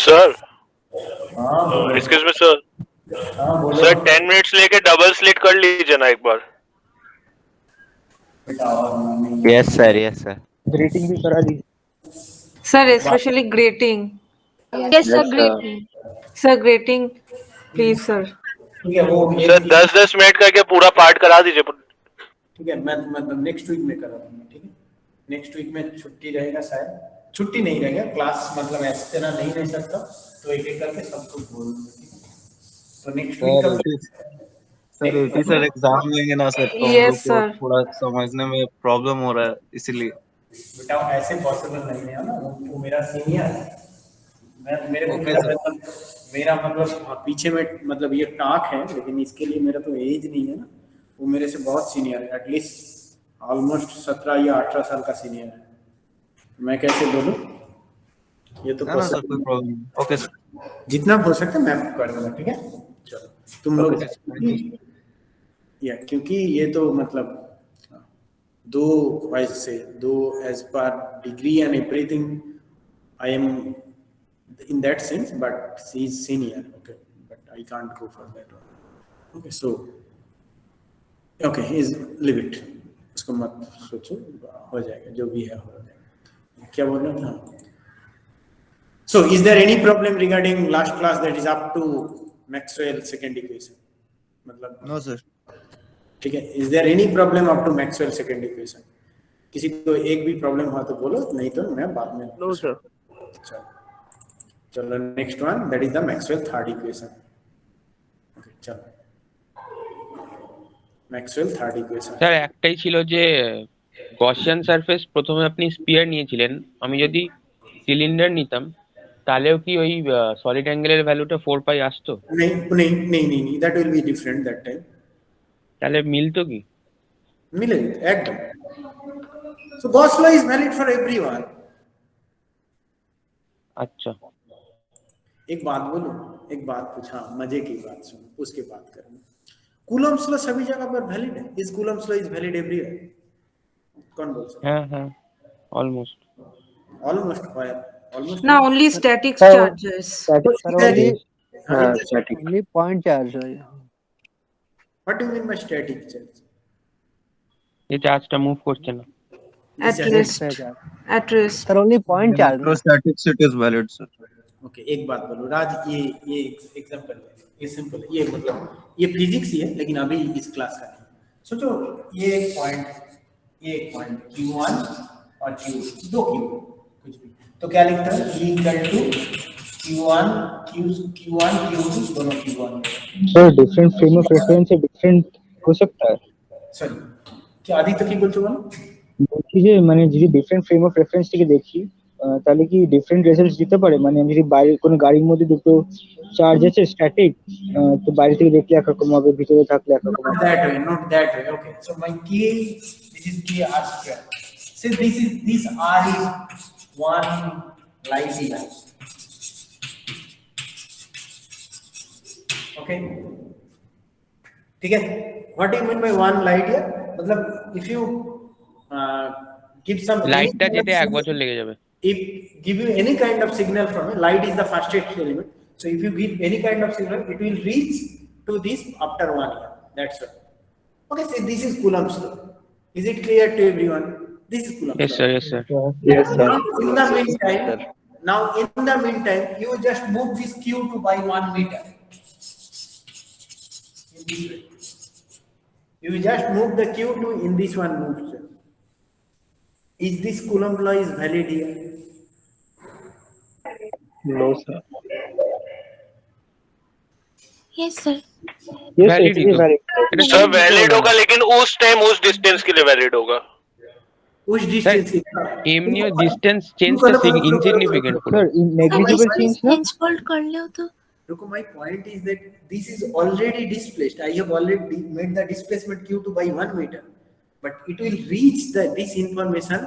Sir हाँ बोलो। Excuse me sir हाँ बोलो। सर 10 मिनट्स लेके डबल स्लिट कर लीजिए ना एक बार। Yes sir yes sir. Greeting भी करा दी Sir, especially grating. Yes, sir. Yes, Great. Sir, grating, please, sir. ठीक है वो सर 10-10 मिनट करके पूरा पार्ट करा दीजिए। ठीक है मैं मतलब नेक्स्ट वीक में करा दूंगा। ठीक है नेक्स्ट वीक में छुट्टी रहेगा शायद, छुट्टी नहीं रहेगा क्लास, मतलब ऐसे तरह नहीं रह सकता, तो एक एक करके सबको बोल दूंगा। तो नेक्स्ट वीक का सर एटी सर एग्जाम लेंगे ना सर, तो हम Yes, लोग को sir. थोड़ा समझने में प्रॉब्लम हो रहा है इसीलिए। बेटा ऐसे पॉसिबल नहीं है ना, वो मेरा सीनियर है, मैं मेरे को Okay, मेरा मतलब पीछे में मतलब ये टाक है, लेकिन इसके लिए मेरा तो एज नहीं है ना, वो मेरे से बहुत सीनियर है, एटलीस्ट ऑलमोस्ट 17 या 18 साल का सीनियर है, मैं कैसे बोलूं, ये तो ना सर कोई प्रॉब्लम नहीं। ओके सर जितना हो सकता है मैं कर दूंगा। ठीक है चलो तुम लोग या क्योंकि ये तो मतलब दो वैसे दो एज पर degree and everything I am in that sense, but she is senior, okay, but I can't go for that one. Okay, so okay, is leave it, उसको मत सोचो, हो जाएगा जो भी है हो जाएगा। क्या बोल रहा था? So is there any problem regarding last class that is up to Maxwell second equation? मतलब नो सर। ठीक है, is there any problem up to Maxwell second equation? किसी को एक भी प्रॉब्लम हुआ तो बोलो, नहीं तो मैं बाद में। No sir. चलो next one, that is the Maxwell third equation. Okay चलो मैक्सवेल থার্ড ইকুয়েশন। স্যার একটাই ছিল যে গসিয়ান সারফেস প্রথমে আপনি স্পিয়ার নিয়েছিলেন, আমি যদি সিলিন্ডার নিতাম তাহলেও কি ওই সলিড অ্যাঙ্গেলের ভ্যালুটা 4 পাই আসতো? नहीं नहीं नहीं नहीं नहीं, that will be different that time. তাহলে মিলতো কি? मिले एकदम। So Gauss law is valid for everyone. अच्छा एक बात बोलूं, एक बात पूछा, मजे की बात सुनो, उसके बात करेंगे। कूलम्ब्स लॉ सभी जगह पर वैलिड है, is Coulomb's law is valid everywhere? कौन बोल सकता है? हाँ हाँ almost almost wire almost Now only static charges. Static sir only static. only point charge है। What do you mean by static charge? ये चार्जটা মুভ করছে না। At rest. At rest. Sir only point charge। Electrostatics it is valid sir. Okay एक बात बोलो राज, ये example है, ये सिंपल है, ये मतलब ये फिजिक्स ही है, लेकिन अभी इस क्लास का नहीं। सोचो ये एक पॉइंट Q1 और Q दो Q कुछ भी, तो क्या लिखता है? E equal to Q1 Q2 दोनों Q1। Sir different frame of reference से डिफरेंट हो सकता है। सॉरी क्या आदि तक की बोलते हो? দেখি যে মানে যদি ডিফারেন্ট ফ্রেম অফ রেফারেন্স থেকে দেখি তাহলে কি ডিফারেন্ট রেজাল্টস দিতে পারে, মানে আমি যদি বাইরে কোনো গাড়ির মধ্যে দুটো চার্জ আছে স্ট্যাটিক, তো বাইরে থেকে দেখলে একরকম হবে, ভিতরে থাকলে একরকম হবে। Not that way. Okay, so my K, this is K R square. So this R is one light year. Okay, ठीक है? What do you mean by one light year? मतलब if you give some লাইটটা যেতে 1 বছর লেগে যাবে। If give you any kind of signal from it, light is the fastest element. So if you give any kind of signal, it will reach to this after 1 year. That's all. Okay, so this is Coulomb's law. Is it clear to everyone? This is Coulomb's Yes law. sir, yes sir. Yes sir. In the meantime, you just move this Q to by 1 meter. In this way. You just move the Q to in this one move. Is this Coulomb law is valid here? No sir. Yes, sir. Yes, Valid it he is तो। valid. Sir valid होगा लेकिन उस time उस distance के लिए valid होगा। उस distance एमनियो distance चेंजটা insignificant পুরো। Sir, negligible change ना? Henceforth कर लो तो। Look, my point is that this is already displaced. I have already made the displacement Q2 by 1 meter, but it will reach this information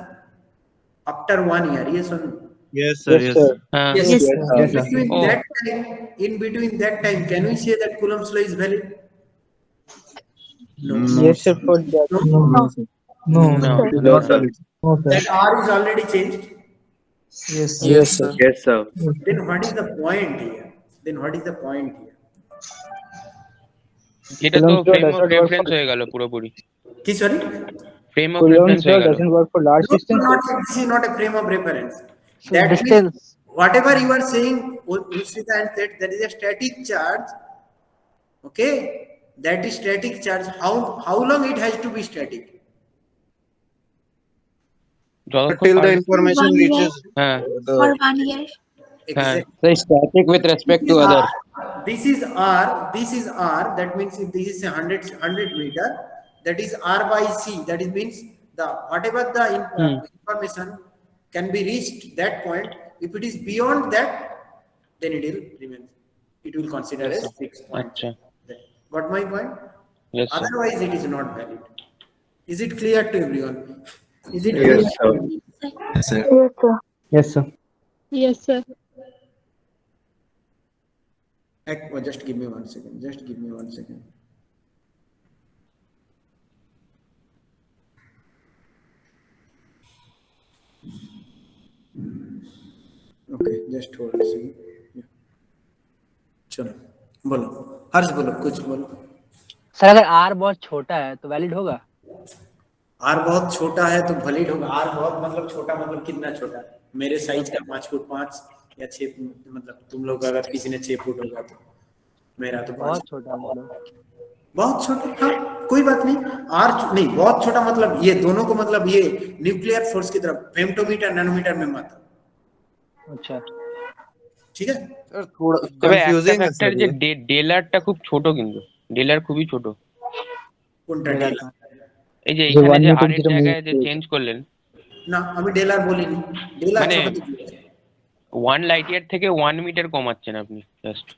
after 1 year. Yes or no? Yes sir yes sir. हाँ Yes. Yes. In between that time, can we say that Coulomb's law is valid? No. Yes sir, for that. No sir। No No. no sir. That R is already changed. Yes, sir. Yes, sir. Then what is the point here? Then what is the point here? এটা তো Coulomb's law frame does of not work reference for হয়ে গেল পুরোপুরি। Ki, sorry? Frame of Coulomb's reference law হয়ে গেল। doesn't work for large No, distances. this is not a frame of reference. So That means distance. whatever you are saying, Usrita and said, that is a static charge. Okay, that is static charge. How long it has to be static? যতক্ষণ Till the পারবে। information 1 year. reaches হ্যাঁ the For 1 year. Exactly. So static with respect to other. This is R. This is R. That means if this is a 100 meter, that is R by C. That is means the whatever the information can be reached that point. If it is beyond that, then it will remain. It will consider as fixed point. আচ্ছা, Got my point? yes sir. Otherwise, it is not valid. Is it clear to everyone? Is it Yes, clear? sir. Yes, sir. Yes, sir. Just give me 1 second. Just give me 1 second. Okay, just hold a second. Yeah. चलो बोलो हर्ष बोलो कुछ बोलो। Sir अगर R बहुत छोटा है तो वैलिड होगा? आर बहुत छोटा है तो वैलिड होगा। आर बहुत मतलब छोटा मतलब कितना छोटा? मेरे साइज का 5 फुट 5 या 6 मतलब तुम लोग अगर किसी ने 6 फुट होगा तो मेरा तो 5 बहुत छोटा मतलब। बहुत छोटा। हाँ कोई बात नहीं। आर नहीं बहुत छोटा मतलब ये दोनों को मतलब ये न्यूक्लियर फोर्स की तरफ फेम्टोमीटर नैनोमीटर में मत। अच्छा ठीक है। sir, थोड़ा তবে একটা confusing है ফ্যাক্টর sir যে ये। ডেলারটা খুব ছোট, কিন্তু ডেলার খুবই ছোট। কোনটা ডেলার? এই যে এখানে 1 যে meter আর এর যেটা move জায়গায় যে করেছে। চেঞ্জ করলেন, না আমি ডেলার বলিনি। ডেলার মানে ছোট দিকে আছে। 1 লাইট ইয়ার থেকে 1 মিটার কমাচ্ছেন আপনি জাস্ট।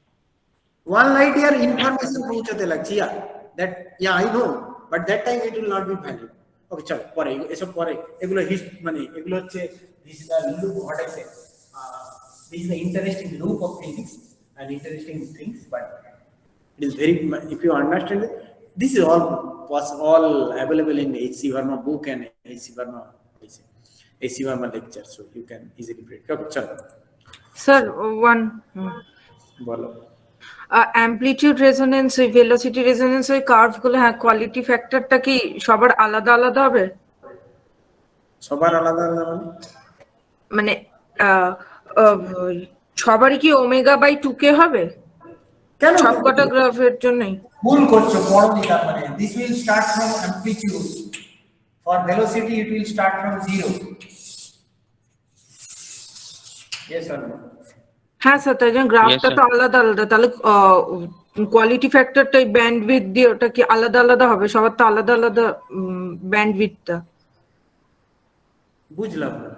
1 light year information পৌঁছাতে লাগছে। that I know, but that time it will not be valid. Okay, চলো পরে এসব পরে এগুলো মানে এগুলো হচ্ছে this is the loop what I said. This is the interesting loop of physics and interesting things, but it is very if you understand it, this is all available in H.C. Verma book and H.C. Verma lecture, so you can easily read. Okay, চলো Sir, one. বলো। Amplitude resonance ওই velocity resonance ওই curve গুলো, হ্যাঁ quality ফ্যাক্টরটা কি সবার আলাদা আলাদা হবে? সবার আলাদা আলাদা মানে সবারই কি ওমেগা বাই 2k হবে কেন? সবকটা গ্রাফের জন্যই? ভুল করছো পড়োনি। তার মানে this will start from amplitude. For velocity it will start from 0. Yes or no? হ্যাঁ স্যার, তাই জন্য গ্রাফটা sir. তো আলাদা আলাদা। তাহলে কোয়ালিটি ফ্যাক্টরটা ব্যান্ডউইথ দিয়ে ওটা কি আলাদা আলাদা হবে? সবার তো আলাদা আলাদা ব্যান্ডউইথটা। বুঝলাম না।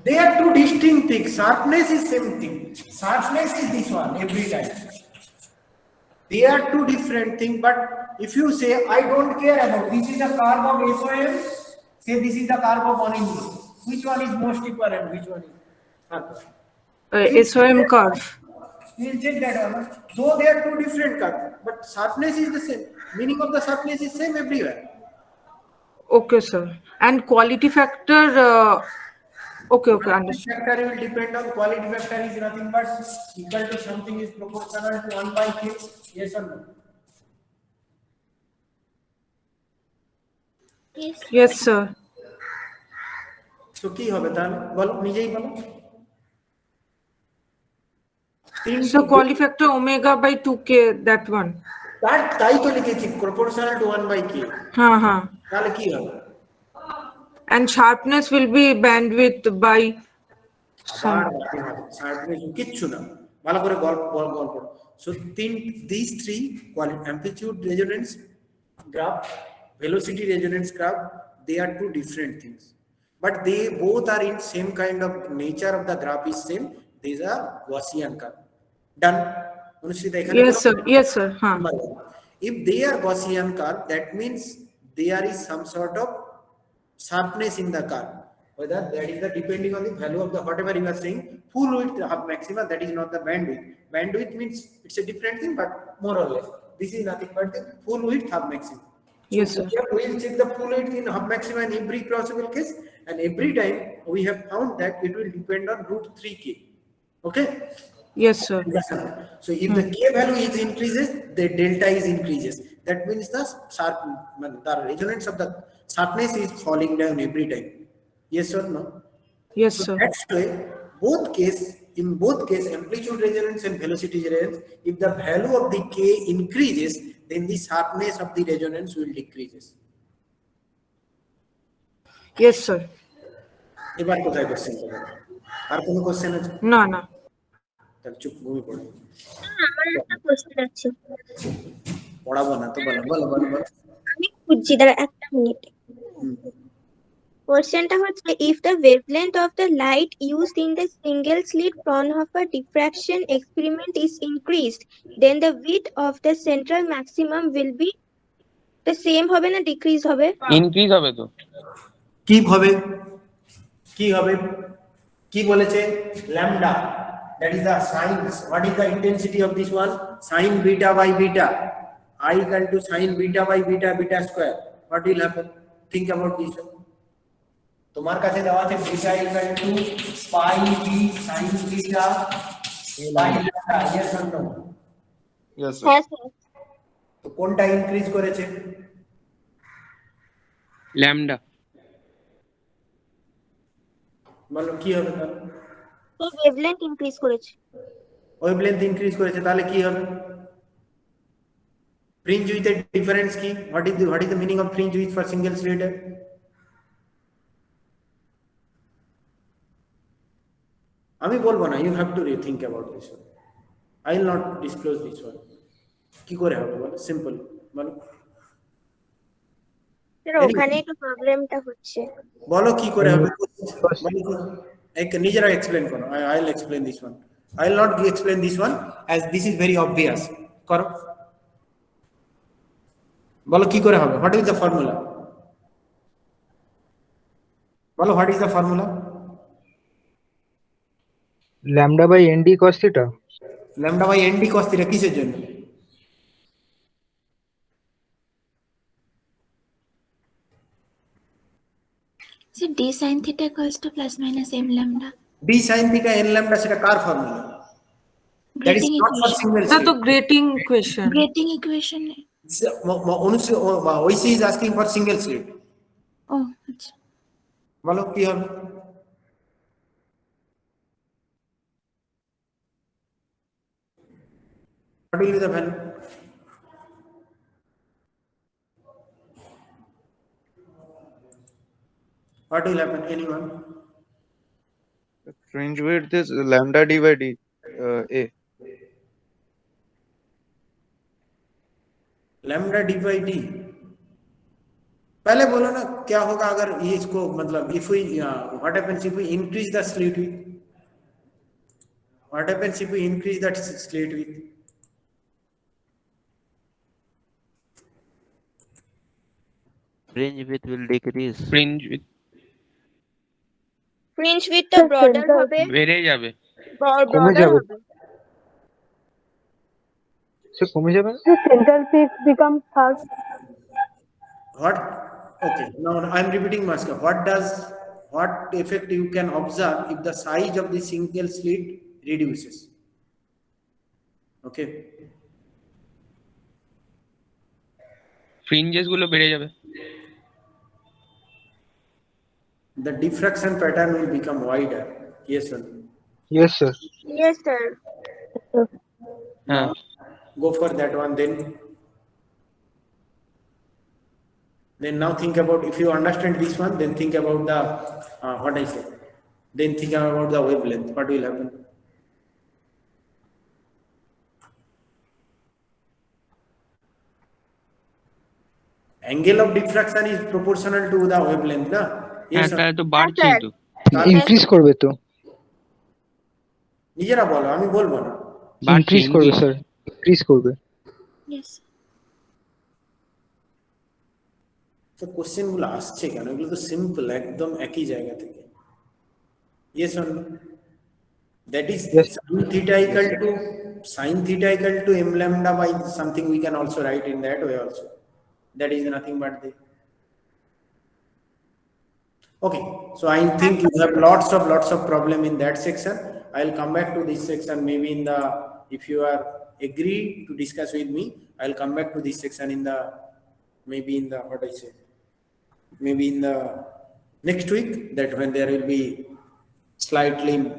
They are two distinct things. Sharpness is same thing. Sharpness is this one every time. They are two different things. But if you say I don't care about this is the curve of SOM, say this is the curve of 1 inch. Which one is most equivalent? Which one is? SOM curve. We will check that one. Though they are two different curves, but sharpness is the same. Meaning of the sharpness is same everywhere. Okay, sir. And quality factor. Okay, understood. Factor will depend on quality factor is nothing but equal to something is proportional to 1 by k. Yes or no? Yes. Yes, sir. So কি হবে তাহলে বলো নিজেই বলো। So quality factor omega by 2k, that one. তাই তো লিখেছি proportional to 1 by k। হ্যাঁ তাহলে কি হবে? And sharpness will be bandwidth by sharpness কিচ্ছু না, ভালো করে গল্প। So these three amplitude resonance graph, velocity resonance graph, they are two different things, but they both are in same kind of nature of the graph is same. These are Gaussian curve. Done? Yes sir. If they are Gaussian curve, that means there is some sort of sharpness in the curve, whether that is the depending on the value of the whatever you are saying full width half maxima, that is not the bandwidth means it's a different thing, but more or less this is nothing but the full width half maxima. Yes sir. We will check the full width in half maxima in every possible case, and every time we have found that it will depend on root 3k. Okay. Yes, sir. So if the k value is increases, the delta is increases. That means the resonance of the sharpness is falling down every time. Yes or no? Yes, So sir. that's why in both case amplitude resonance and velocity resonance, if the value of the k increases, then the sharpness of the resonance will decreases. Yes, sir. এবার কোথায় question করবে? আর কোনো question আছে? না না তাহলে চুপ ঘুমিয়ে পড়ো। আমার একটা কোশ্চেন আছে, পড়াবো না তো, বলো বলো বলো বলো। আমি খুঁজছি, দাঁড়া একটা মিনিট। কোশ্চেনটা হচ্ছে, if the wavelength of the light used in the single slit Fraunhofer diffraction experiment is increased, then the width of the central maximum will be the same হবে না ডিক্রিজ হবে? ইনক্রিজ হবে তো। কি হবে কি হবে কি বলেছে? lambda, that is the sines. What is the intensity of this one? Sin beta by beta, I equal to sin beta by beta, beta square. What will happen? Think about this one. তোমার কাছে দেওয়া আছে beta equal to pi b sin beta by lambda. Yes or no? Yes, sir. হ্যাঁ sir. তো কোনটা increase করেছে? Lambda. বলো কি হবে তাহলে? তো ওয়েভলেন্থ ইনক্রিজ করেছে। ওয়েভলেন্থ ইনক্রিজ করেছে, তাহলে কি হবে? ফ্রিঞ্জ উইথ এর ডিফারেন্স কি? what is the meaning of fringe width for single slit? আমি বলবো না, you have to rethink about this one. I will not disclose this one. কি করে হবে বলো? সিম্পল বলো। স্যার ওখানে একটু প্রবলেমটা হচ্ছে। বলো কি করে হবে? এক নিজেরা এক্সপ্লেন করো। I will explain this one. I will not explain this one as this is very obvious. করো, বলো কি করে হবে? What is the formula? বলো, what is the formula? lambda by nd cos theta. lambda by nd cos theta কিসের জন্য? So d sin theta equals to plus minus m lambda. d sin theta n lambda সেটা কার formula? That is Grating not for equation. single এটা slit. তো grating question. Grating equation. OC is asking for single slit. Oh, আচ্ছা। বলো কি হবে? What will be the value? What will happen? Anyone? Fringe width is lambda d by d a. lambda d by d. पहले बोलो ना क्या होगा अगर ये इसको मतलब if we what happens if we increase the slit width? What happens if we increase that slit width? Fringe width will decrease. Fringe width fringe উইথটা ব্রডার হবে, বেড়ে যাবে। ব্রডার যাবে। হবে। সে কমে যাবে না? Centre piece become third. What? Okay, now I am repeating myself. What effect you can observe if the size of the single slit reduces? Okay. ফ্রিঞ্জেস গুলো বেড়ে যাবে। The diffraction pattern will become wider. Yes or no? Yes sir. Yes sir. হ্যাঁ। Go for that one then. Then now think about, if you understand this one, then think about the what I say. Then think about the wavelength. What will happen? Angle of diffraction is proportional to the wavelength, na? হ্যাঁ, Yes or no? তাহলে তো বাড়ছেই তো। Increase করবে তো। নিজেরা বলো, আমি বলবো না। ইনক্রিজ করবে স্যার, ইনক্রিজ করবে। Yes. তো কোশ্চেন গুলো আসছে কেন? এগুলো তো সিম্পল, একদম একই জায়গা থেকে। Yes or no? That is Yes. sin theta equal to m lambda by something, we can also write in that way also. That is nothing but the. Okay, so I think you have lots of problem in that section. I'll come back to this section maybe in the, if you are agree to discuss with me, I'll come back to this section in the, maybe in the, what I say, maybe in the next week, that when there will be slightly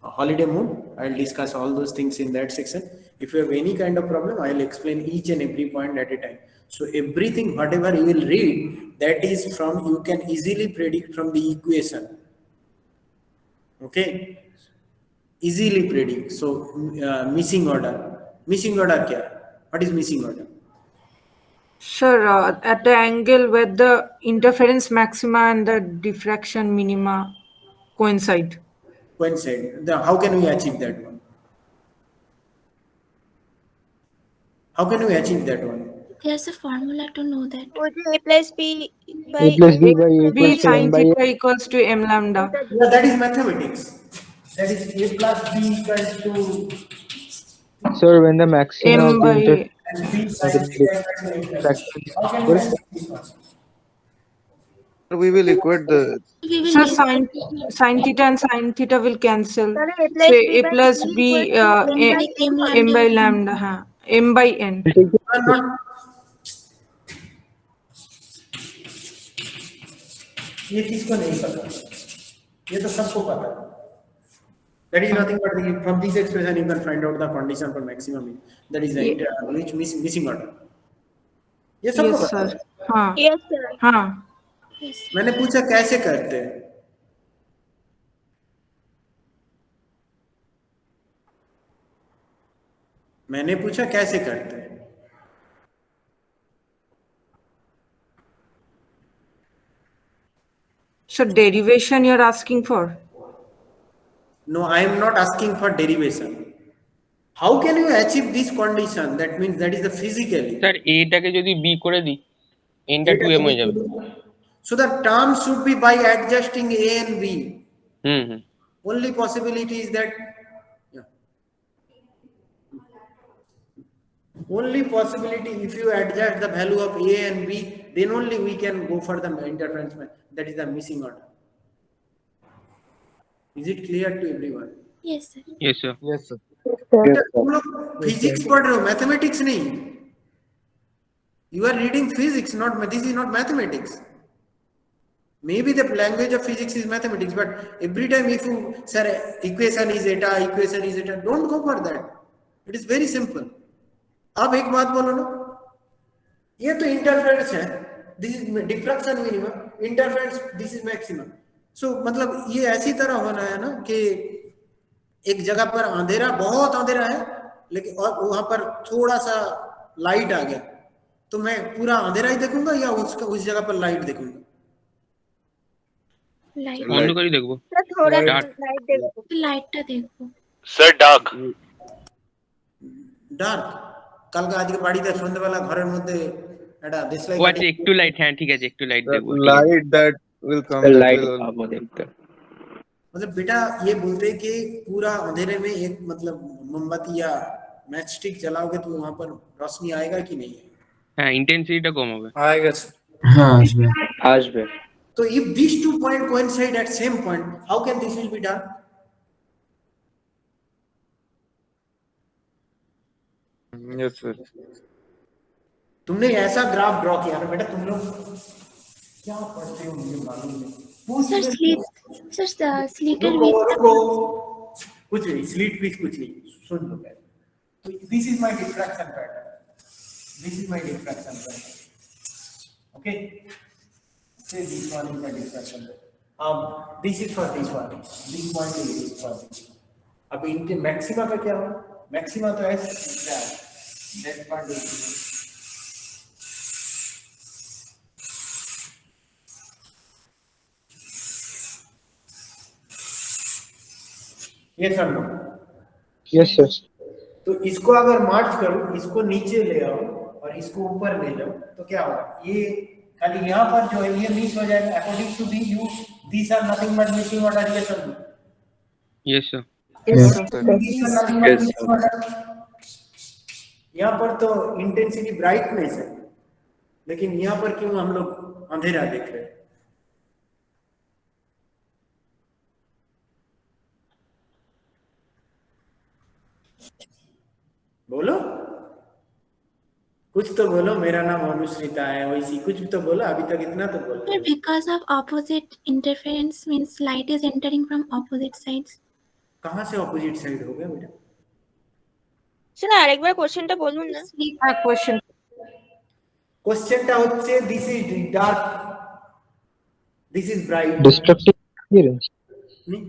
holiday mood, I'll discuss all those things in that section. If you have any kind of problem, I'll explain each and every point at a time. So everything, whatever you will read, that is from, you can easily predict from the equation. Okay, easily predict. So missing order kya? What is missing order? Sure, at the angle where the interference maxima and the diffraction minima coincide. Coincide. How can we achieve that one? How can we achieve that one? There's a formula to know that. A plus B by A plus B by A B equals to M sin by theta equals to m lambda. Yeah, that is mathematics. That is A plus B equals to Sir, when the maxima M of the by and B sin theta equals to A plus diffraction B. is How can we equal, achieve this one? We will equate the We will so get sin theta and sin theta will cancel. sorry, A So plus B a by plus C b equals to M by M N. m by lambda. lambda, हाँ, m by n. we'll take the You are not, ये किसको नहीं पता, ये तो सबको पता है. That is nothing but from this expression you can find out the condition for maximum. That is the which missing order. ये सबको Yes पता है. sir. हाँ Yes, sir. हाँ. मैंने पूछा कैसे करते हैं. मैंने पूछा कैसे करते हैं. So derivation you're asking for? No, I am not asking for derivation. How can you achieve this condition? That means that is the physically. Sir এটাকে যদি বি করে দিই এনটা 2m হয়ে যাবে। So the term should be by adjusting A and B. Hmm. Only possibility is that, yeah. Only possibility if you adjust the value of A and B, then only we can go for the interference. That is the missing order. Is it clear to everyone? Yes, sir. Yes sir. yes sir. तुम लोग physics पढ़ रहे हो, mathematics नहीं. You are reading physics, not this is not mathematics. Maybe the language of physics is mathematics, but every time if you say equation is eta, don't go for that. It is very simple. अब एक बात बोलो ना, ये तो interference है, this is diffraction minimum, interference this is maximum. So मतलब ये ऐसी तरह होना है ना कि एक जगह पर अंधेरा, बहुत अंधेरा है, लेकिन और वहां पर थोड़ा सा लाइट आ गया, तो मैं पूरा अंधेरा ही देखूंगा या उस जगह पर लाइट देखूंगा? Light. বন্ধ করে দেখবো। थोड़ा Dark. लाइट देखो. লাইটটা দেখবো। Sir dark. ডার্ক কালকে আজকে বাড়িতে সন্ধ্যাবেলা ঘরের মধ্যে একটা দেশলাই ও আচ্ছা একটু লাইট, হ্যাঁ ঠিক আছে একটু লাইট The দেখবো। light that will come. that will मतलब बेटा ये बोलते हैं कि पूरा अंधेरे में एक मतलब मोमबत्ती या मैच स्टिक जलाओगे तो वहां पर रोशनी आएगा कि नहीं? হ্যাঁ ইন্টেন্সিটিটা কম হবে। आएगा sir. আসবে। So if these 2 points coincide at same point, how can this will be done? Yes sir. तुमने ऐसा ग्राफ ड्रॉ किया ना बेटा, तुम लोग क्या पढ़ते हो मुझे मालूम नहीं. सर स्लीटर कुछ नहीं, स्लीट पीस कुछ नहीं, सुन लो पहले. तो this is my diffraction pattern, this is my diffraction pattern. Okay, say this one is the diffraction pattern. This is for this one, this point is for this. अब इनके maxima का क्या हो? Maxima तो है that point is yes or no? yes sir. तो इसको अगर मार्च करो, इसको नीचे ले आओ और इसको ऊपर ले जाओ, तो क्या होगा? ये खाली यहाँ पर जो है ये मिस हो जाएगा. According to the you these are nothing but missing order. Yes or no? Yes sir. यहाँ पर तो इंटेंसिटी ब्राइटनेस है, लेकिन यहाँ पर क्यों हम लोग अंधेरा देख रहे हैं? बोलो, कुछ तो बोलो। मेरा नाम अनुश्रिता है, वैसी कुछ तो बोलो। अभी तक इतना तो बोलो। Sir, because of opposite interference means light is entering from opposite sides. कहाँ से ऑपोजिट साइड हो गया बेटा? শোনা আরেকবার কোশ্চেনটা বলুন না। হ্যাঁ কোশ্চেন কোশ্চেনটা হচ্ছে this is dark, this is bright. Destructive interference नहीं,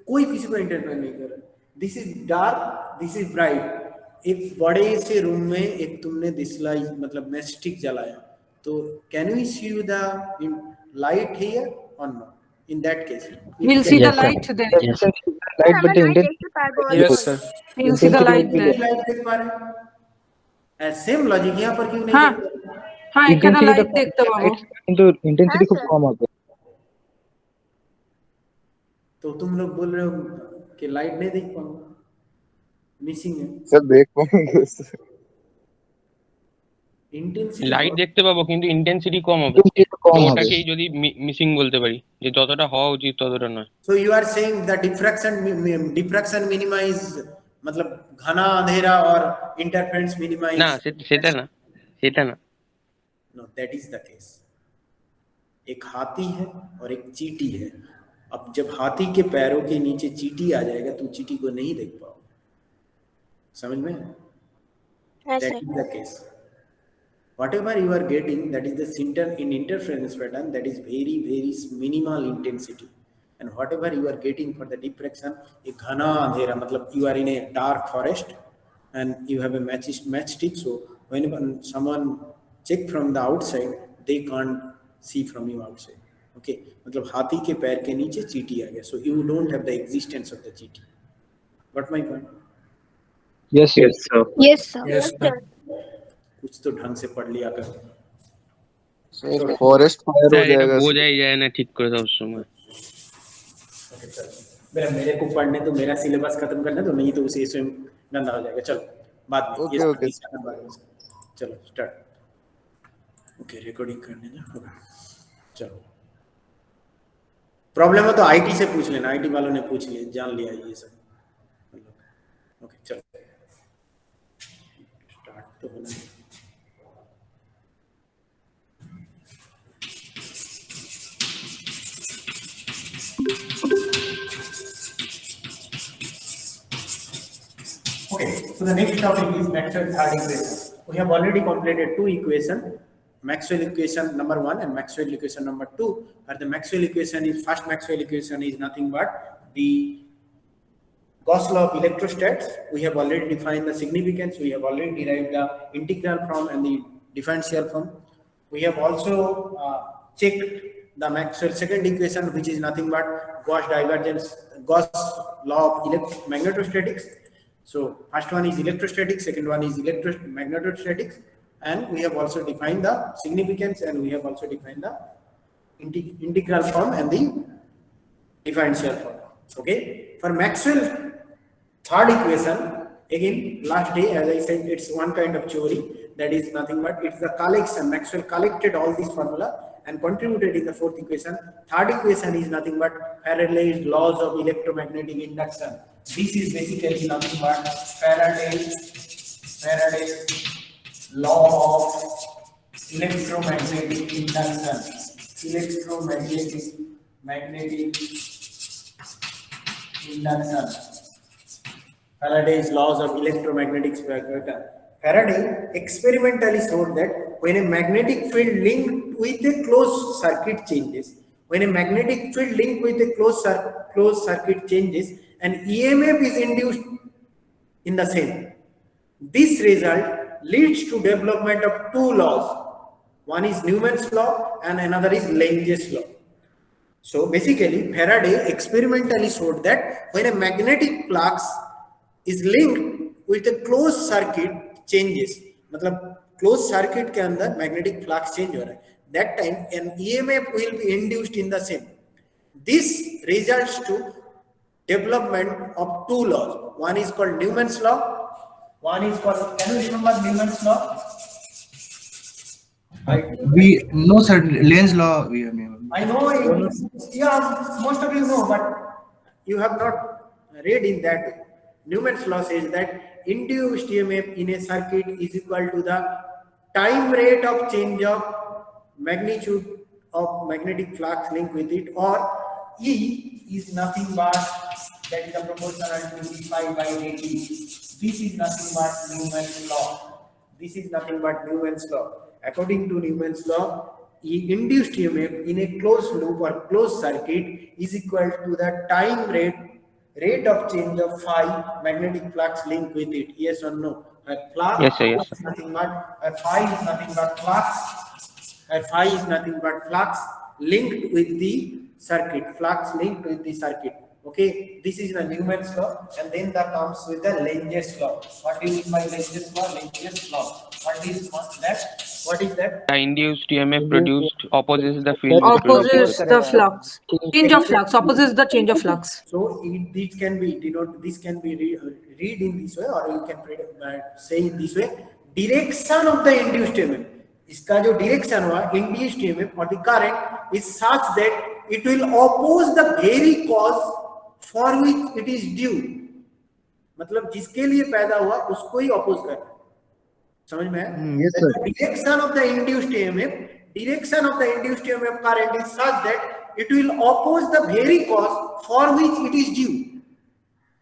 कोई किसी को इंटरफेयर नहीं कर रहा। This is dark, this is bright. एक बड़े से रूम में एक तुमने दिसलाई मतलब मैस्टिक जलाया, तो can we see the light here और no? In that case we'll see the light there. Light but আমরা লাইট इंटेंसिटी দেখতে পারবো। Yes, sir. We'll see the light there. Light देख पा रहे हैं। सेम लॉजिक यहाँ पर क्यों नहीं হ্যাঁ देख पा रहे? হ্যাঁ এখানে লাইট দেখতে পাবো। কিন্তু इंटेंसिटी खूब कम হবে। तो तुम लोग बोल रहे हो कि लाइट नहीं देख पाऊंगा, मिसिंग है सर देख पाएंगे sir। इंटेंसिटी। লাইট দেখতে পাবো কিন্তু ইন্টেন্সিটি কম হবে। इंटेंसिटी कम হবে। ওটাকেই যদি মিসিং বলতে পারি, যে যতটা হওয়া উচিত ততটা নয়। So you are saying the diffraction minima is मतलब घना अंधेरा और interference minima is না সেটা না, সেটা না। no, that is the case। एक हाथी है और एक चींटी है। अब जब हाथी के पैरों के नीचे चींटी आ जाएगा तुम चींटी को नहीं देख पाओगे, समझ में? হ্যাঁ That sir. is the case। Whatever you are getting, that is the center in interference pattern, that is very minimal intensity, and whatever you are getting for the diffraction, a घना अंधेरा मतलब you are in a dark forest and you have a matchstick, so when someone check from the outside they can't see from you outside। okay, मतलब हाथी के पैर के नीचे चींटी आ गया, so you don't have the existence of the चींटी। Got my point? Yes Yes, sir. Yes, sir. Yes, sir. कुछ तो ढंग से पढ़ लिया कर। सर फॉरेस्ट फायर हो স্যার এটা जाएगा। বোঝাই যায় না ঠিক করে সব সময়। मेरे को पढ़ने तो मेरा सिलेबस खत्म करना, तो नहीं तो उसे स्वयं गंदा हो जाएगा। चलो बाद में ओके, ये ओके। बाद में। चलो स्टार्ट। ओके रिकॉर्डिंग करने दो। चलो प्रॉब्लम है तो आईटी से पूछ लेना, आईटी वालों ने पूछ लिया, जान लिया ये सब। ओके चलो स्टार्ट तो होना है। Okay, so the next topic is Maxwell's third equation. We have already completed two equations, Maxwell equation number 1 and Maxwell equation number 2. But the Maxwell equation is, first Maxwell equation is nothing but the Gauss law of electrostats. We have already defined the significance. We have already derived the integral from and the differential from. We have also checked the Maxwell second equation, which is nothing but Gauss divergence, Gauss law of magnetostatics. So first one is electrostatic, second one is magnetostatics, and we have also defined the significance, and we have also defined the integral form and the differential form. Okay, for Maxwell third equation, again last day as I said, it's one kind of theory, that is nothing but it's the collection. Maxwell collected all these formula and contributed in the fourth equation. Third equation is nothing but Faraday's laws of electromagnetic induction. This is basically nothing but Faraday's law of electromagnetic induction. Electromagnetic induction. Faraday's laws of electromagnetic spectrum. Faraday experimentally showed that when a magnetic field linked with a closed circuit changes, when a magnetic field linked with a closed circuit changes, an EMF is induced in the same. This result leads to development of two laws. One is Newman's law and another is Lenge's law. So basically Faraday experimentally showed that when a magnetic flux is linked with a closed circuit changes, मतलब closed circuit के अंदर magnetic flux change हो रहा है, that time an EMF will be induced in the same. This results to development of two laws. One is called Newman's law. One is called, can you remember Newman's law? We know, sir. Lenz law. We remember. I know it. Yeah, most of you know, but you have not read in that way. Newman's law says that induced EMF in a circuit is equal to the time rate of change of magnitude of magnetic flux linked with it, or E is nothing but that is the proportional to d phi by dt. This is nothing but Newman's law. This is nothing but Newman's law. According to Newman's law, induced EMF in a closed loop or closed circuit is equal to the time rate of change of phi magnetic flux linked with it. Yes or no? Flux Yes, sir. Yes, is nothing but phi is nothing but flux. Phi is nothing but flux linked with the circuit. Flux linked with the circuit. Okay, this is the Newman's law, and then that comes with the Lentz's law. What do you mean by Lentz's law? Lentz's law. What is that? What is that? The induced EMF produced opposes the field. Opposes the flux. Change of flux. Opposes the change of flux. So it can be denoted. This can be read in this way, or you can say in this way. Direction of the induced EMF. इसका जो direction हुआ induced EMF or the current is such that it will oppose the very cause for which it is due. मतलब जिसके लिए पैदा हुआ उसको ही oppose करना. समझ में है? Yes, sir. Direction of the induced EMF current is such that it will oppose the very cause for which it is due.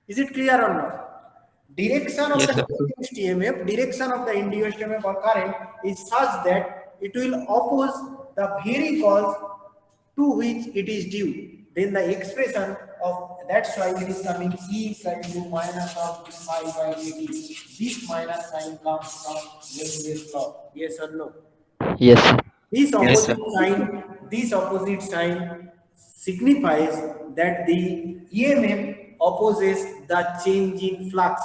Is it clear or not? Direction of the induced EMF or current is such that it will oppose the very cause to which it is due. Then the expression of that's why it is coming E equal to minus of d phi by dt. This minus sign comes from Lentz's law. Yes or no? Yes, sir. This opposite sign signifies that the EMF opposes the change in flux.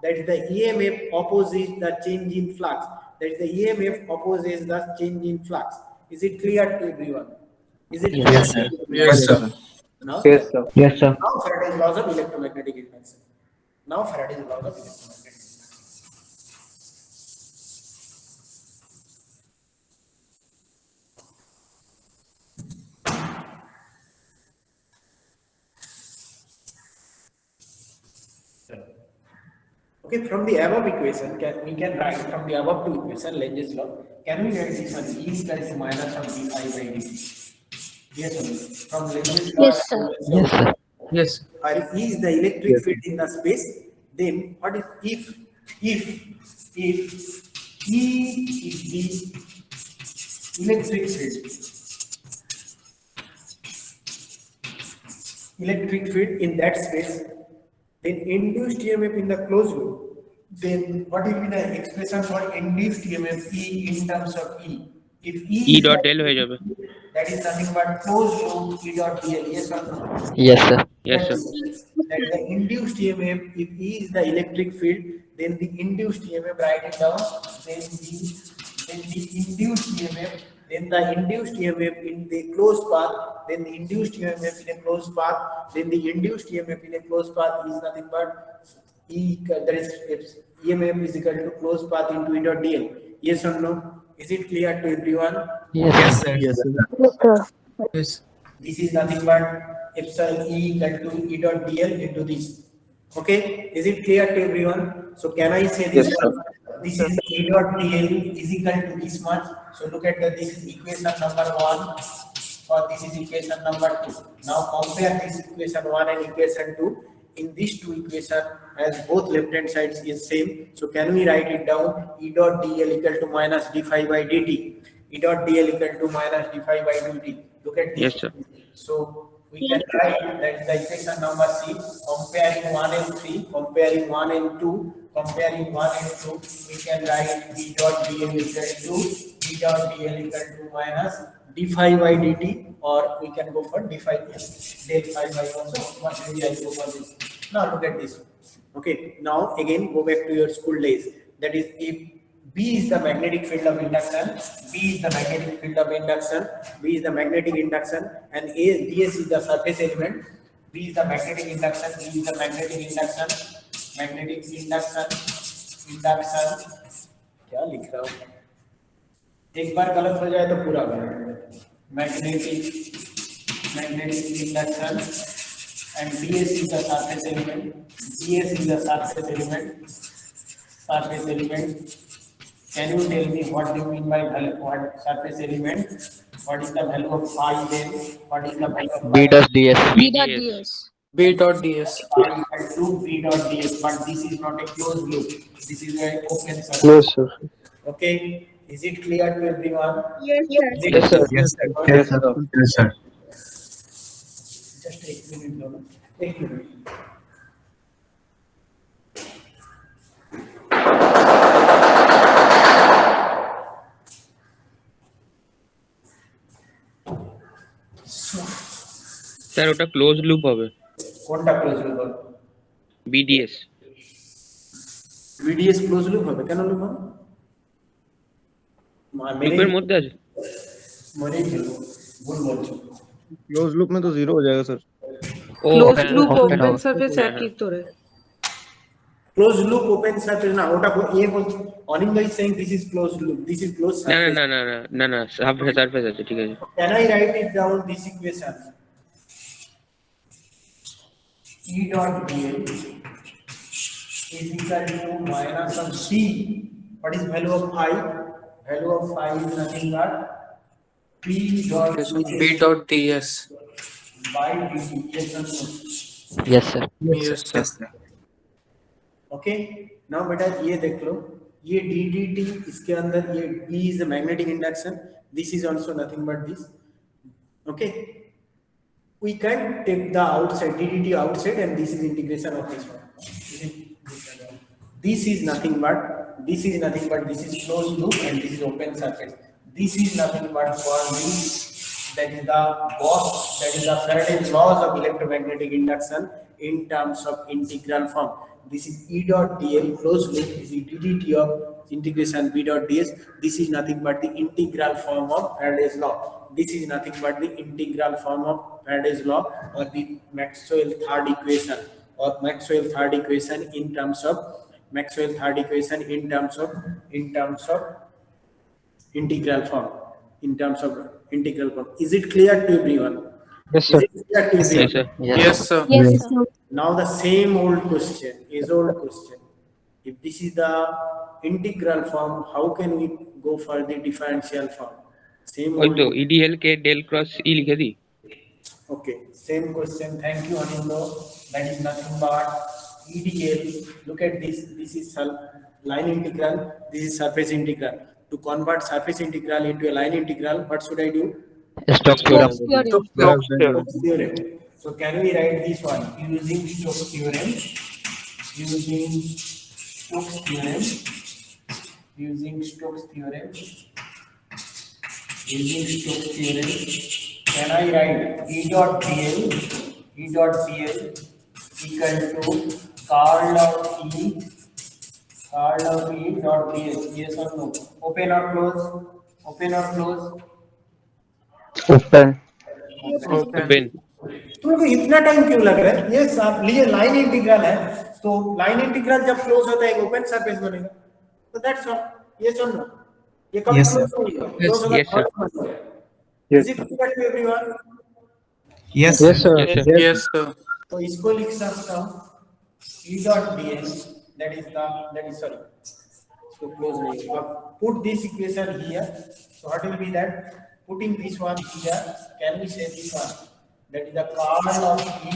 That is the EMF opposes the change in flux. That is the EMF opposes the change in flux. Is it clear to everyone? Is it clear? Yes, sir. Yes, sir. Now, Yes, sir. Yes, sir. now Faraday's laws of electromagnetic induction. Now Faraday's laws of electromagnetic induction. Okay, from the above equation, we can write from the above two equation, Lentz's law. Can we write this one? E is equal to minus of d phi by dt. Yes or no? From Lentz's law. Yes, sir. Yes, sir. Yes. Or E is the electric field in the space. Then what is if E is the electric field in that space, then induced EMF in the closed loop, then what will be the expression for induced EMF E in terms of E? If E dot L হয়ে যাবে. that is nothing but closed loop E dot dl. Yes or no? Yes, sir. Yes, sir. That is the induced EMF. If E is the electric field, then the induced EMF, write it down. Then the induced EMF, then the induced EMF in the closed path, then the induced EMF in a closed path, then the induced EMF in a closed path is nothing but E. That is EMF is equal to closed path into E dot dl. Yes or no? Is it clear to everyone? Yes, sir. Yes, sir. Yes, sir. Yes. This is nothing but epsilon E equal to E dot dl into this. Okay, is it clear to everyone? So can I say this? Yes, one? This is E dot dl is equal to this much. So look at that. This is equation number 1, or this is equation number 2. Now compare this equation 1 and equation 2. In these two equations, as both left hand sides is same, so can we write it down? E dot dl equal to minus d phi by dt. E dot dl equal to minus d phi by dt. Look at this. Yes, sir. So we can write that the equation number C, comparing 1 and 3, comparing 1 and 2, comparing 1 and 2, we can write E dot dl equal to E dot dl equal to minus d phi by dt, or we can go for d phi del phi by also. What maybe I go for this. Now look at this. Okay, now again go back to your school days. That is, if B is the magnetic field of induction, B is the magnetic field of induction, B is the magnetic induction, and DS is the surface element. B is the magnetic induction, B is the magnetic induction, induction. क्या लिख रहा हूँ? एक बार गलत हो जाए तो पूरा गलत. Magnetic induction, and DS is the surface element. DS is the surface element. surface element. Can you tell me what do you mean by value? What surface element? What is the value of phi then? What is the value of B phi? dash ds. BDS. B dot ds. Phi equal to v dot ds, but this is not a closed loop. This is an open surface. Yes, sir. Okay, is it clear to everyone? Yes, sir. Is it Yes, sir. Yes, sir. Yes, sir. Yes, sir. Just एक minute लो ना, एक minute. Sir ওটা close loop হবে, কোনটা close loop হবে? BDS. VDS close loop হবে, কেন loop হবে? লুপের মধ্যে আছে। मरे चलो, भूल बोलছো। क्लोज लूप में तो जीरो हो जाएगा सर। ও Closed loop open open house. surface একই তো রে। Closed loop open surface না, ওটা ये বলছো। Anindya is saying this is closed loop, this is closed না surface. না না না না না সারফেস আছে, ঠিক আছে। Can I write it down this equation? E dot dl is equal to minus of c. What is value of phi? Value of phi is nothing but p dot B dot ds. by dt. Yes or no? Yes sir. Yes, sir. Yes, sir. Okay. Now बेटा ये देख लो, ये ddt इसके अंदर ये B is the magnetic induction. This is also nothing but this. Okay. We can take the outside ddt outside, and this is integration of this one. This is nothing but this is closed loop, and this is open surface. This is nothing but for this, that is the Gauss, that is the Faraday's laws of electromagnetic induction in terms of integral form. This is E dot dl closed loop. This is ddt of integration B dot ds. This is nothing but the integral form of Faraday's law. This is nothing but the integral form of Faraday's law, or the Maxwell third equation, or Maxwell third equation in terms of Maxwell third equation in terms of integral form, in terms of integral form. Is it clear to everyone? Yes, sir. Is it clear to Yes, everyone? sir. Yes, sir. Yes, sir. Now the same old question is old question. If this is the integral form, how can we go for the differential form? Same ওই old. তো EDL কে del cross E লিখে দিই। Okay, same question. Thank you, Anindo. That is nothing but EDL. Look at this. This is line integral. This is surface integral. To convert surface integral into a line integral, what should I do? Stokes theorem. Stokes theorem. So can we write this one using Stokes theorem? Using Stokes theorem. Using Stokes theorem. Using Stokes theorem. Can I write E dot dl equal to curl of E dot ds? Yes or no? Open or close? Open or close? Open. Open. तुमको इतना time क्यों लग रहा है? ये आप लिए line integral है, तो लाइन इंटीग्रल जब क्लोज होता है एक ओपन सरफेस बनेगा, तो दैट्स ऑल. यस और नो? ये कब Yes, क्लोज sir. होगा? Yes, क्लोज होगा. yes, sir. Is it clear to everyone? Yes, Yes, sir. Yes, sir. Yes, sir. तो इसको लिख सकता हूँ E dot ds, that is sorry, so close नहीं. अब put this equation here, so what will be that? Putting this one here, can we say this one? That is the curl of E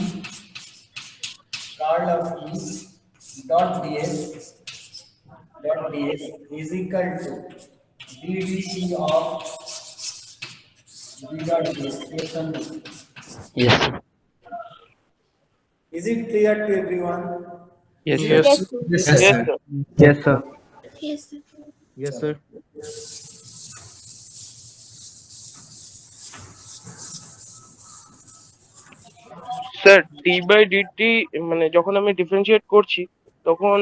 dot ds is equal to ddt of B dot ds. Yes or no? Yes sir. Is it clear to everyone? Yes, sir. Yes. Yes, sir. Yes, sir. Yes, sir. Yes sir. Sir D by DT মানে যখন আমি differentiate করছি তখন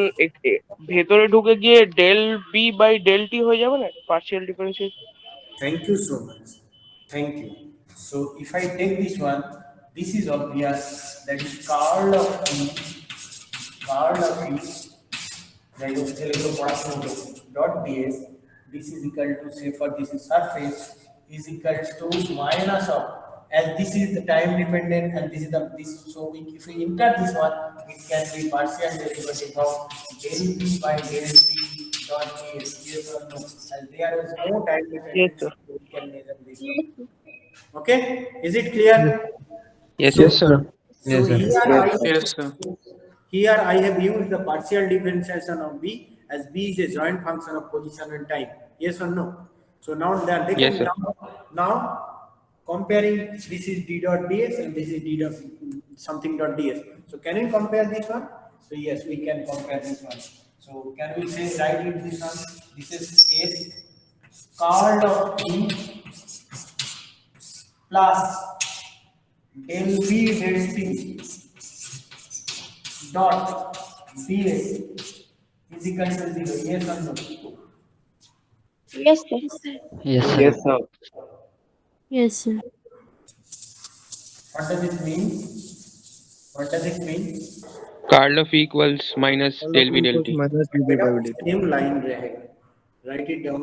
ভেতরে ঢুকে গিয়ে del B by del T হয়ে যাবে না partial differentiate? Thank you so much. Thank you. So if I take this one, this is obvious, that is curl of E dot ds. This is equal to, say for this is surface, is equal to minus of as this is the time dependent and this is the this, so if we enter this one, it can be partial derivative of del p by del t dot ds. Yes or no? As there is no time Yes, dependence, sir. we can measure this one. Okay, is it clear? Yes, So, sir. Yes, sir. so Yes, sir. Yes, sir. here I have used the partial differentiation of B as B is a joint function of position and time. Yes or no? So now they Yes, can sir. now comparing this is d dot ds and this is d dot something dot ds. So can we compare this one? So yes, we can compare this one. So can we say write it this one? This is S curl of B plus del B del T dot ds is equal to 0. Yes or no? Yes, sir. Yes, sir. Yes, sir. Yes, sir. What does it mean? What does it mean? Curl of E equals minus del B del T. minus dB by dt. Same line रहेगा. Write it down.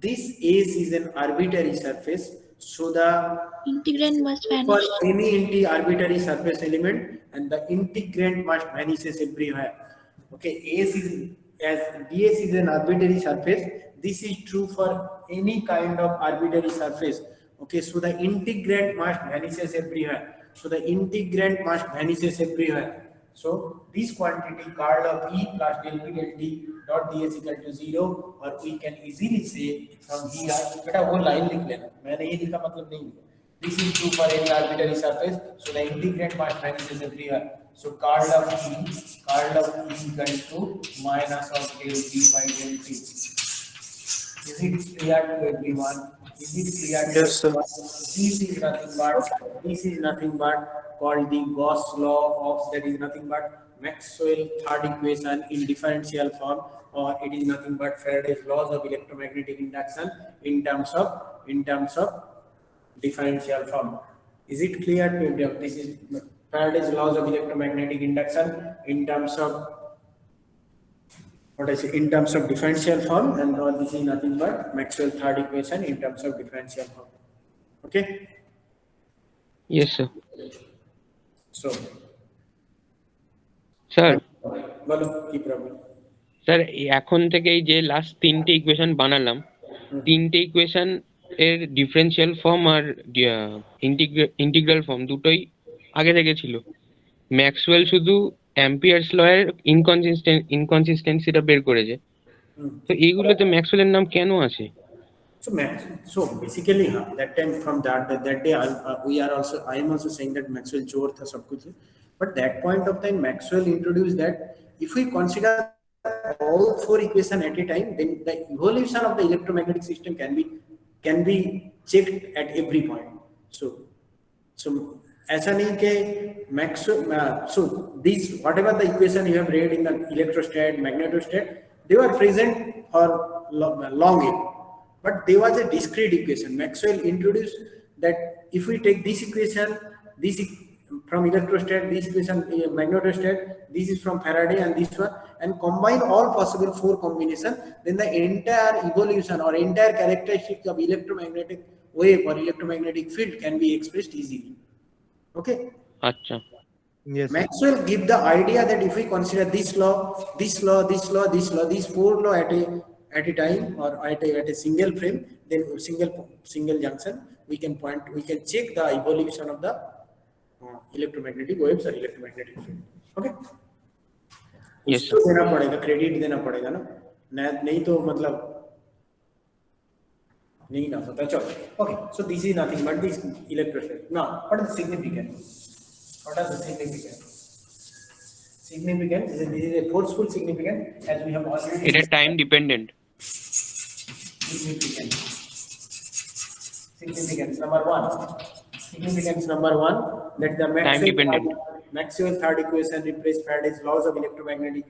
This S is an arbitrary surface, so the Integrand must for vanish. any arbitrary surface element and the integrand must vanishes everywhere. Okay, S is as ds is an arbitrary surface. This is true for any kind of arbitrary surface. Okay, so the integrand must vanishes everywhere. So the integrand must vanishes everywhere. So this quantity curl of E plus del P del T dot ds equal to 0, or we can easily say from here. बेटा वो line लिख लेना. मैंने ये लिखा मतलब नहीं लिखा. This is true for any arbitrary surface. So the integrand must vanishes everywhere. So curl of E equals to minus of del P by del T. Is it clear to everyone? Is it clear to Yes, sir. everyone? This is nothing but called the Gauss law of, that is nothing but Maxwell third equation in differential form, or it is nothing but Faraday's laws of electromagnetic induction in terms of differential form. Is it clear to everyone? This is Faraday's laws of electromagnetic induction in terms of in terms of differential form, and all this is nothing but Maxwell third equation in terms of differential form. Okay, Yes, sir. so Sir, বলো কি problem? Sir এখন থেকেই যে last তিনটে equation বানালাম, তিনটে equation এর differential form আর integral form দুটোই আগে থেকে ছিল। ম্যাক্সওয়েল শুধু অ্যাম্পিয়ার্স ল এর ইনকনসিস্টেন্সিটা বের করেছে, তো এইগুলোতে ম্যাক্সওয়েলের নাম কেন আছে? So basically, that time from that day, I am also saying that Maxwell जोड़ था सब कुछ, but that point of time Maxwell introduced that if we consider all four equations at a time, then the evolution of the electromagnetic system can be checked at every point. So ऐसा नहीं कि Maxwell, so these whatever the equation you have read in the electrostat, magnetostat, they were present for long ago. But there was a discrete equation. Maxwell introduced that if we take this equation, from electrostat, this equation magnetostat, this is from Faraday and this one, and combine all possible four combination, then the entire evolution or entire characteristics of electromagnetic wave or electromagnetic field can be expressed easily. Okay. আচ্ছা, Yes. Maxwell give the idea that if we consider this law, these four law at a time or at a single frame, then single junction, we can check the evolution of the electromagnetic waves or electromagnetic field. Okay. Yes, उसको देना पड़ेगा, credit देना पड़ेगा ना, नहीं तो मतलब नहीं ना पता चलो. Okay, so this is nothing but this electrostat. Now, what is the significance? What are the significance? Significance this is a forceful significance, as we have already. এটা time dependent. Significance number one. Significance number one, that the Time dependent. Maxwell third equation replaces Faraday's laws of electromagnetic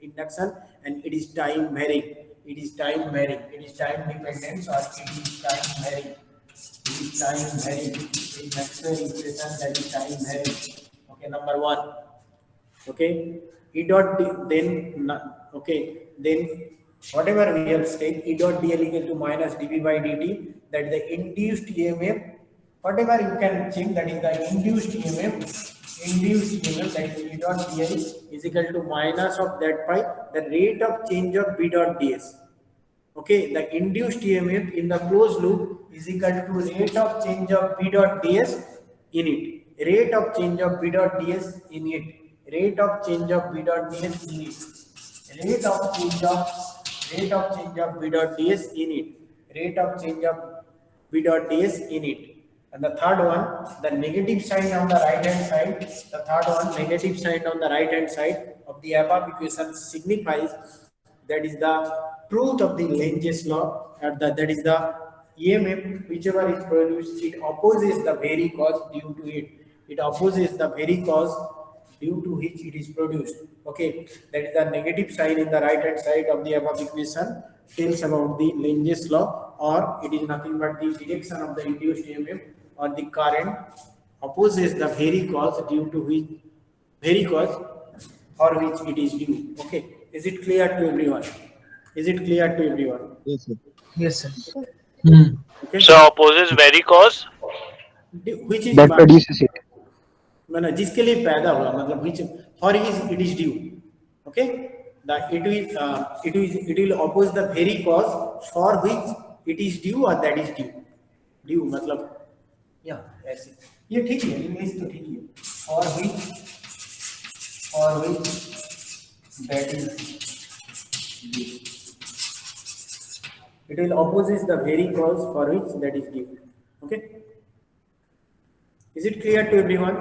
induction, and it is time varying. It is time varying. It is time dependent, or it is time varying. It is time varying. In Maxwell equation, that is time varying. Okay, number one. Okay, E dot D, then okay, then whatever we have said, E dot dl equal to minus dB by dt, that the induced EMF whatever you can check, that is the induced EMF. Induced EMF, that is E dot di is equal to minus of that by the rate of change of B dot ds. Okay, the induced EMF in the closed loop is equal to rate of change of B dot ds in it. Rate of change of B dot ds in it. Rate of change of B dot ds in it. Rate of change of B dot ds in it. Rate of change of B dot ds in it. And the third one, the negative sign on the right hand side. The third one, negative sign on the right hand side of the above equation signifies that is the truth of the Lentz's law. That is the EMF whichever is produced, it opposes the very cause due to it. It opposes the very cause due to which it is produced. Okay, that is the negative sign in the right hand side of the above equation tells about the Lentz's law, or it is nothing but the direction of the induced EMF or the current opposes the very cause due to which very cause for which it is due. Okay, is it clear to everyone? Is it clear to everyone? Yes, sir. Yes, sir. Okay. So opposes very cause. Which is that produces it. मतलब जिसके लिए पैदा हुआ, मतलब which for it is due. Okay, that it will oppose the very cause for which it is due or that is due. Due मतलब या ऐसे, ये ठीक है, इंग्लिश तो ठीक है. For which that is due. It will opposes the very cause for which that is due. Okay, is it clear to everyone?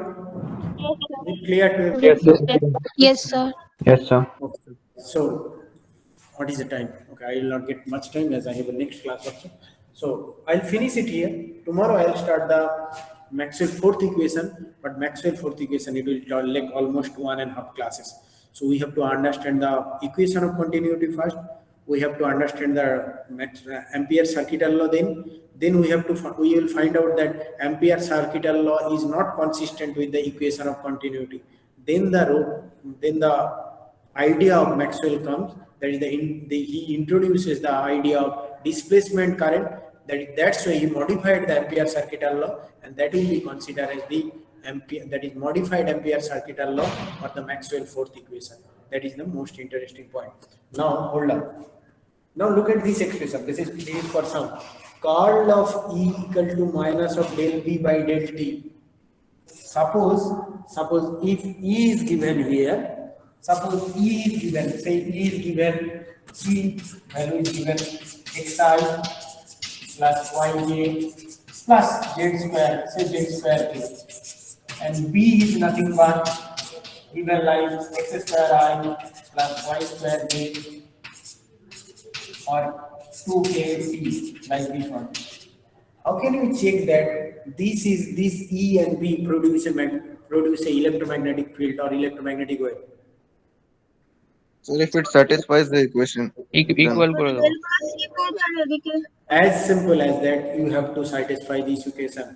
Is it clear to everyone? Yes, sir. Yes, sir. Okay. So what is the time? Okay, I will not get much time as I have a next class also. So I'll finish it here. Tomorrow I'll start the Maxwell fourth equation, but Maxwell fourth equation, it will take almost 1.5 classes. So we have to understand the equation of continuity first. We have to understand the Ampere circuital law. Then we will find out that Ampere circuital law is not consistent with the equation of continuity. Then the idea of Maxwell comes. That is he introduces the idea of displacement current. That's why he modified the Ampere circuital law, and that will be considered as the modified Ampere circuital law or the Maxwell fourth equation. That is the most interesting point. Now hold on. Now look at this expression. This is for sum. Curl of E equal to minus of del V by del T. Suppose if E is given here, suppose E is given, say E is given, C value is given xi plus yj plus z square, say z square k, and B is nothing but given like x square I plus y square j or 2kt like this one. How can you check that this E and B produce a electromagnetic field or electromagnetic wave? So if it satisfies the equation, equal করে দাও. As simple as that, you have to satisfy this equation.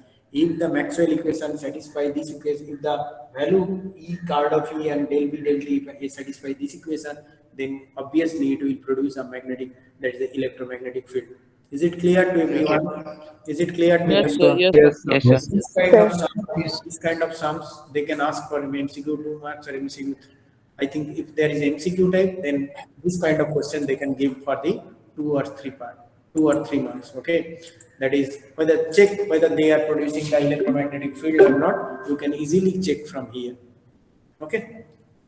If the Maxwell equation satisfies this equation, if the value E card of E and del B del T satisfy this equation, then obviously it will produce a magnetic, that is the electromagnetic field. Is it clear to everyone? Is it clear to everyone? Yes, sir. This kind of sums, they can ask for MCQ 2 marks or MCQ. I think if there is MCQ type, then this kind of question they can give for the 2 or 3 marks. Okay, that is whether they are producing the electromagnetic field or not. You can easily check from here. Okay,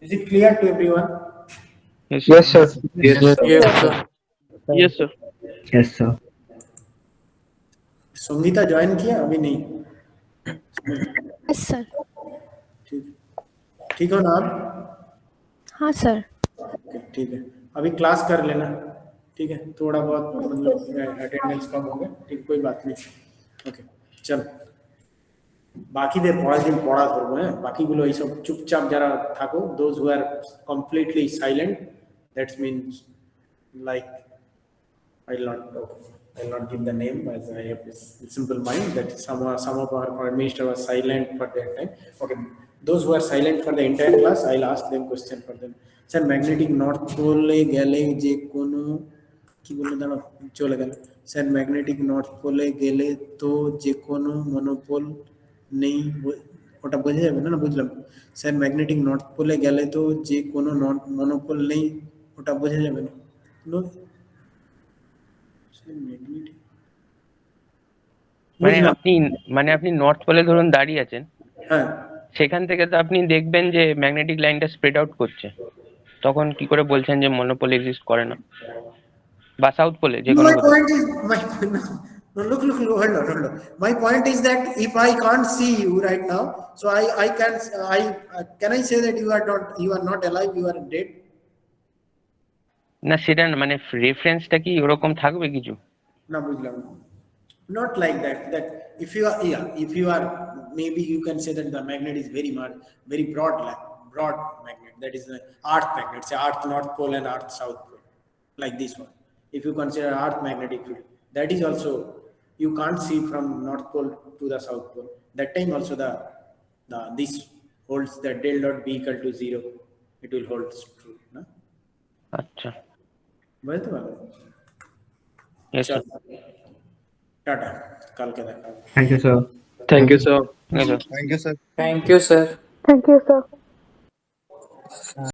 is it clear to everyone? Yes, Yes, sir. Yes, sir. Yes, sir. Yes, sir. Sangeeta join किया अभी नहीं? Yes, sir. ठीक हो ना आप? हाँ, sir. ठीक है, अभी क्लास कर लेना. ठीक है, थोड़ा बहुत मतलब अटेंडेंस कम हो गया, ठीक, कोई बात नहीं. ओके, चल বাকি দের পরের দিন পড়া ধরবো. হ্যাঁ, বাকিগুলো এইসব চুপচাপ যারা থাকো, those who are completely silent, that means like I'll not give the name as I have this simple mind that some of our prime minister was silent for that time. Okay, those who are silent for the entire class, I'll ask them question for them. Sir, magnetic north pole গেলে যে কোনো কি বললো দাঁড়াও চলে গেল sir magnetic north পোলে গেলে তো যে কোনো মনোপোল নেই ওটা বোঝা যাবে না? না বুঝলাম স্যার ম্যাগনেটিক নর্থ পোলে গেলে তো যে কোনো মনোপোল নেই ওটা বোঝা যাবে না? ম্যাগনেটিক মানে আপনি নর্থ পোলে ধরুন দাঁড়িয়ে আছেন, হ্যাঁ সেখান থেকে তো আপনি দেখবেন যে ম্যাগনেটিক লাইনটা স্প্রেড আউট করছে, তখন কি করে বলছেন যে মনোপোল এক্সিস্ট করে না? বা সাউথ পোলে যে কোনো my point is no, look, hold on. My point is that if I can't see you right now, so I can I say that you are not alive, you are dead? না, সেটা না, মানে রেফারেন্সটা কি ওরকম থাকবে কিছু? না বুঝলাম not like that if you are maybe you can say that the magnet is very broad magnet, that is the earth magnet, say earth north pole and earth south pole, like this one. If you consider earth magnetic field, that is also you can't see from north pole to the south pole, that time also the this holds that del dot b equal to 0, it will hold true, na? আচ্ছা, বুঝতে পারলে? yes sir. Tata, কালকে দেখা হবে। Thank you, sir. Thank you, sir. Yes, sir. Thank you, sir. Thank you, sir. Thank you, sir.